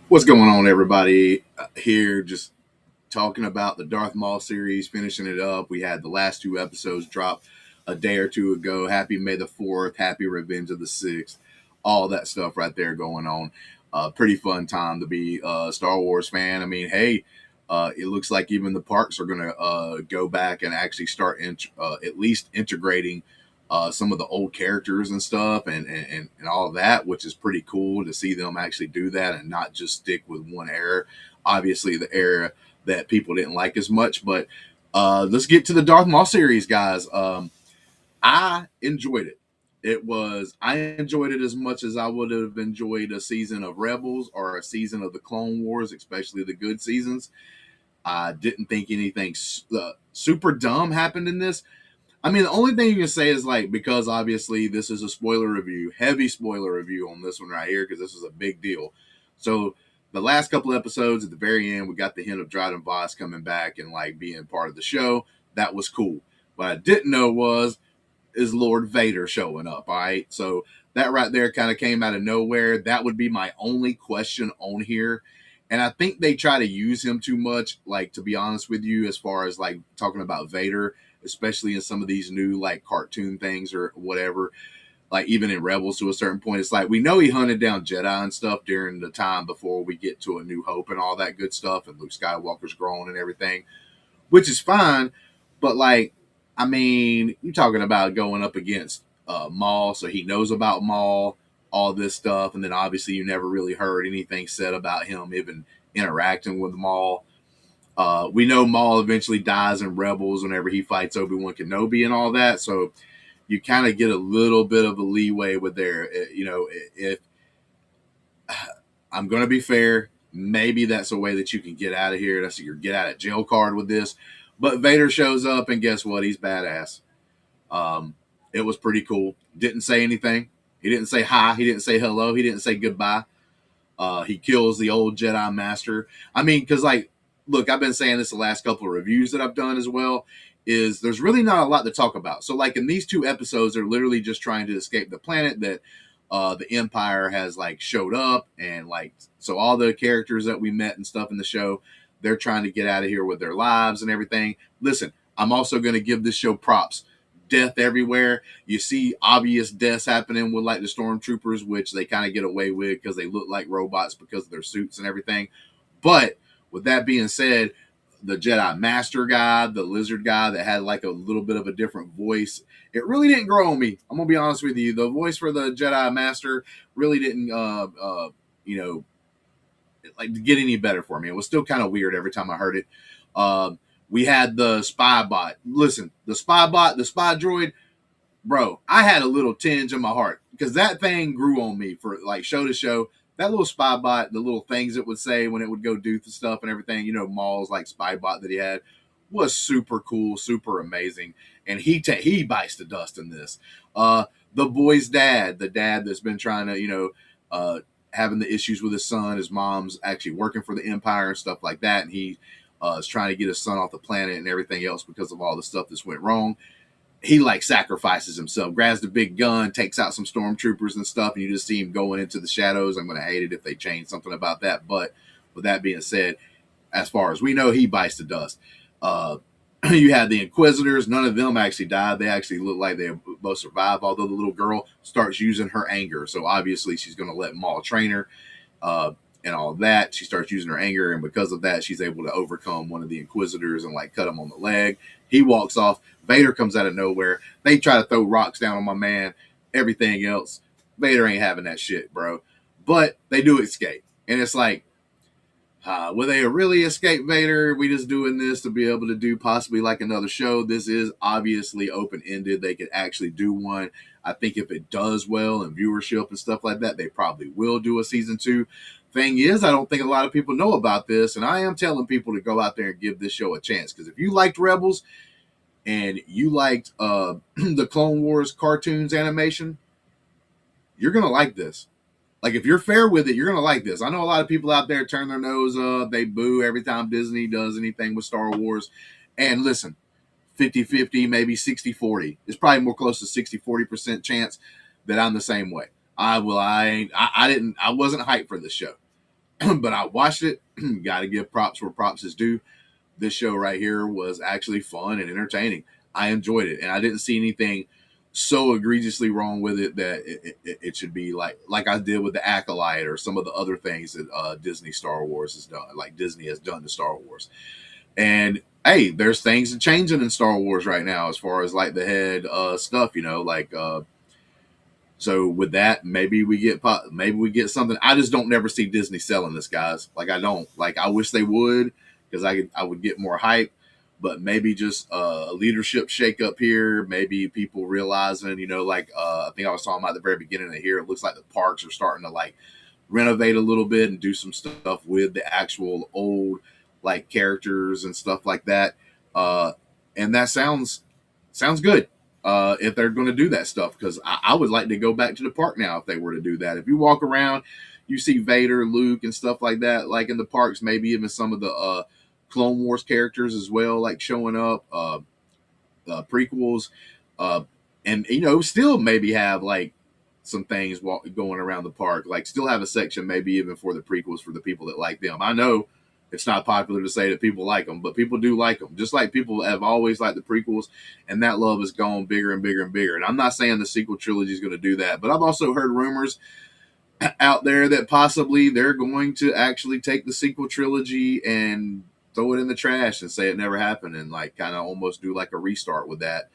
What's going on, everybody? Here, just talking about the Darth Maul series, finishing it up. We had the last two episodes drop a day or two ago. Happy May the 4th, happy Revenge of the 6th, all that stuff right there going on. Pretty fun time to be a Star Wars fan. I mean, hey, it looks like even the parks are going to go back and actually start at least integrating some of the old characters and stuff and all of that, which is pretty cool to see them actually do that and not just stick with one era. Obviously, the era that people didn't like as much, but let's get to the Darth Maul series, guys. I enjoyed it. I enjoyed it as much as I would have enjoyed a season of Rebels or a season of the Clone Wars, especially the good seasons. I didn't think anything super dumb happened in this. I mean, the only thing you can say is like, because obviously this is a spoiler review, heavy spoiler review on this one right here, because this is a big deal. So the last couple episodes at the very end, we got the hint of Dryden Vos coming back and like being part of the show. That was cool. What I didn't know is Lord Vader showing up. All right. So that right there kind of came out of nowhere. That would be my only question on here. And I think they try to use him too much, like, to be honest with you, as far as like talking about Vader, especially in some of these new like cartoon things or whatever. Like even in Rebels to a certain point, it's like we know he hunted down Jedi and stuff during the time before we get to A New Hope and all that good stuff, and Luke Skywalker's grown and everything, which is fine. But like, I mean, you're talking about going up against Maul, so he knows about Maul, all this stuff, and then obviously you never really heard anything said about him even interacting with Maul. We know Maul eventually dies in Rebels whenever he fights Obi-Wan Kenobi and all that, so you kind of get a little bit of a leeway with there. You know, if I'm going to be fair, maybe that's a way that you can get out of here. That's your get out of jail card with this. But Vader shows up, and guess what? He's badass. It was pretty cool. Didn't say anything. He didn't say hi. He didn't say hello. He didn't say goodbye. He kills the old Jedi Master. I mean, because like, look, I've been saying this the last couple of reviews that I've done as well. Is there's really not a lot to talk about. So like in these two episodes, they're literally just trying to escape the planet that the Empire has like showed up, and like so all the characters that we met and stuff in the show, they're trying to get out of here with their lives and everything. Listen, I'm also going to give this show props. Death everywhere. You see obvious deaths happening with like the stormtroopers, which they kind of get away with because they look like robots because of their suits and everything. But with that being said, the Jedi Master guy, the lizard guy that had like a little bit of a different voice, it really didn't grow on me. I'm gonna be honest with you. The voice for the Jedi Master really didn't, you know, like get any better for me. It was still kind of weird every time I heard it. We had the spy bot. Listen, the spy bot, the spy droid, bro, I had a little tinge in my heart because that thing grew on me for like show to show. That little spy bot, the little things it would say when it would go do the stuff and everything, you know, Maul's like spy bot that he had was super cool, super amazing. And he bites the dust in this. The boy's dad, the dad that's been trying to, you know, having the issues with his son. His mom's actually working for the Empire and stuff like that. And he is trying to get his son off the planet and everything else because of all the stuff that's went wrong. He like sacrifices himself, grabs the big gun, takes out some stormtroopers and stuff, and you just see him going into the shadows. I'm going to hate it if they change something about that. But with that being said, as far as we know, he bites the dust. You had the Inquisitors. None of them actually died. They actually look like they both survived, although the little girl starts using her anger. So obviously she's going to let Maul train her and all that. She starts using her anger, and because of that, she's able to overcome one of the Inquisitors and like cut him on the leg. He walks off. Vader comes out of nowhere. They try to throw rocks down on my man. Everything else, Vader ain't having that shit, bro. But they do escape. And it's like, will they really escape Vader? We just doing this to be able to do possibly like another show. This is obviously open-ended. They could actually do one. I think if it does well and viewership and stuff like that, they probably will do a season 2. Thing is, I don't think a lot of people know about this, and I am telling people to go out there and give this show a chance, because if you liked Rebels and you liked the Clone Wars cartoons animation, you're going to like this. Like, if you're fair with it, you're going to like this. I know a lot of people out there turn their nose up. They boo every time Disney does anything with Star Wars. And listen, 50-50, maybe 60-40. It's probably more close to 60-40% chance that I'm the same way. I wasn't hyped for this show. but I watched it. Got to give props where props is due. This show right here was actually fun and entertaining. I enjoyed it, and I didn't see anything so egregiously wrong with it that it should be like I did with the Acolyte or some of the other things that Disney Star Wars has done, like Disney has done to Star Wars. And hey, there's things changing in Star Wars right now as far as like the head stuff, like so with that, maybe we get something. I just don't never see Disney selling this, guys. Like I don't. Like I wish they would, because I would get more hype. But maybe just a leadership shakeup here. Maybe people realizing, like I think I was talking about at the very beginning of here. It looks like the parks are starting to like renovate a little bit and do some stuff with the actual old like characters and stuff like that. And that sounds good. If they're going to do that stuff, because I would like to go back to the park now if they were to do that. If you walk around, you see Vader, Luke, and stuff like that, like in the parks, maybe even some of the Clone Wars characters as well, like showing up, prequels, and still maybe have like some things going around the park, like still have a section maybe even for the prequels for the people that like them. I know it's not popular to say that people like them, but people do like them. Just like people have always liked the prequels, and that love has gone bigger and bigger and bigger. And I'm not saying the sequel trilogy is going to do that, but I've also heard rumors out there that possibly they're going to actually take the sequel trilogy and throw it in the trash and say it never happened, and like kind of almost do like a restart with that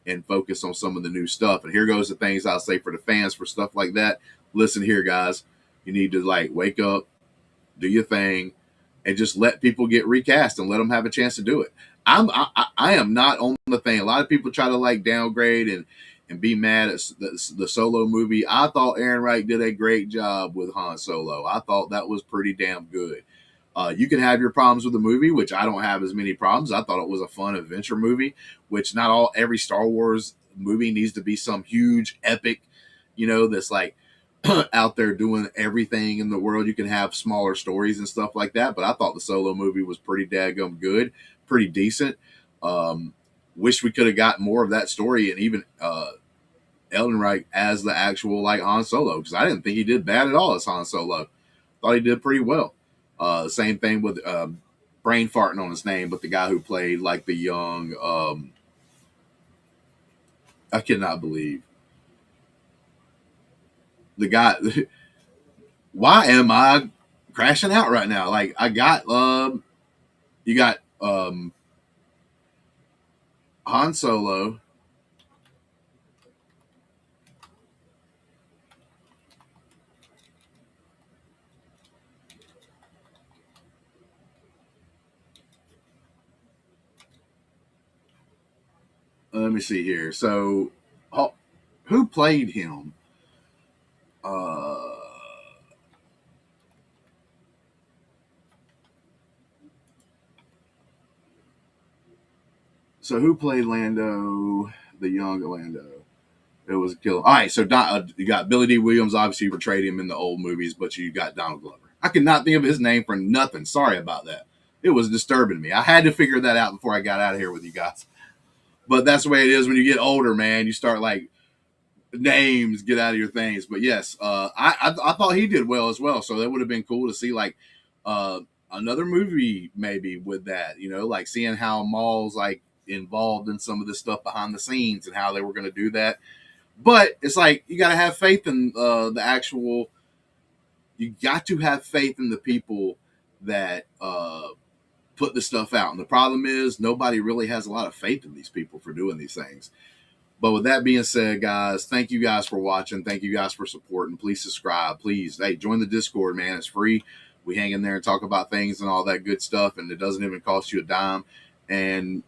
and focus on some of the new stuff. And here goes the things I'll say for the fans for stuff like that. Listen here, guys. You need to like wake up, do your thing, and just let people get recast and let them have a chance to do it. I am not on the thing. A lot of people try to like downgrade and be mad at the Solo movie. I thought Aaron Wright did a great job with Han Solo. I thought that was pretty damn good. You can have your problems with the movie, which I don't have as many problems. I thought it was a fun adventure movie, which not every Star Wars movie needs to be some huge epic, that's like out there doing everything in the world. You can have smaller stories and stuff like that. But I thought the Solo movie was pretty daggum good, pretty decent. Wish we could have got more of that story, and even Eldenreich as the actual like Han Solo, because I didn't think he did bad at all as Han Solo. Thought he did pretty well. Same thing with brain farting on his name, but the guy who played like the young, I cannot believe the guy. Why am I crashing out right now? Like I got, you got Han Solo. Let me see here. So, who played him? So who played Lando, the young Lando? It was a killer. All right, so you got Billy D. Williams, obviously portrayed him in the old movies, but you got Donald Glover. I could not think of his name for nothing. Sorry about that. It was disturbing me. I had to figure that out before I got out of here with you guys. But that's the way it is when you get older, man. You start like names get out of your things. But yes, I thought he did well as well. So that would have been cool to see like another movie maybe with that. Like seeing how Maul's like involved in some of this stuff behind the scenes and how they were going to do that. But it's like you got to have faith in the actual. You got to have faith in the people that put the stuff out. And the problem is nobody really has a lot of faith in these people for doing these things. But with that being said, guys, thank you guys for watching. Thank you guys for supporting. Please subscribe. Please, hey, join the Discord, man. It's free. We hang in there and talk about things and all that good stuff, and it doesn't even cost you a dime. And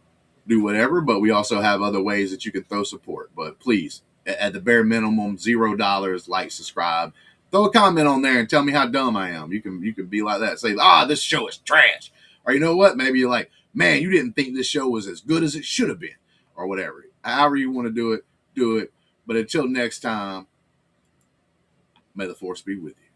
do whatever, but we also have other ways that you can throw support. But please, at the bare minimum, $0, like, subscribe. Throw a comment on there and tell me how dumb I am. You can be like that. Say, this show is trash. Or you know what? Maybe you're like, man, you didn't think this show was as good as it should have been. Or whatever. However you want to do it, do it. But until next time, may the force be with you.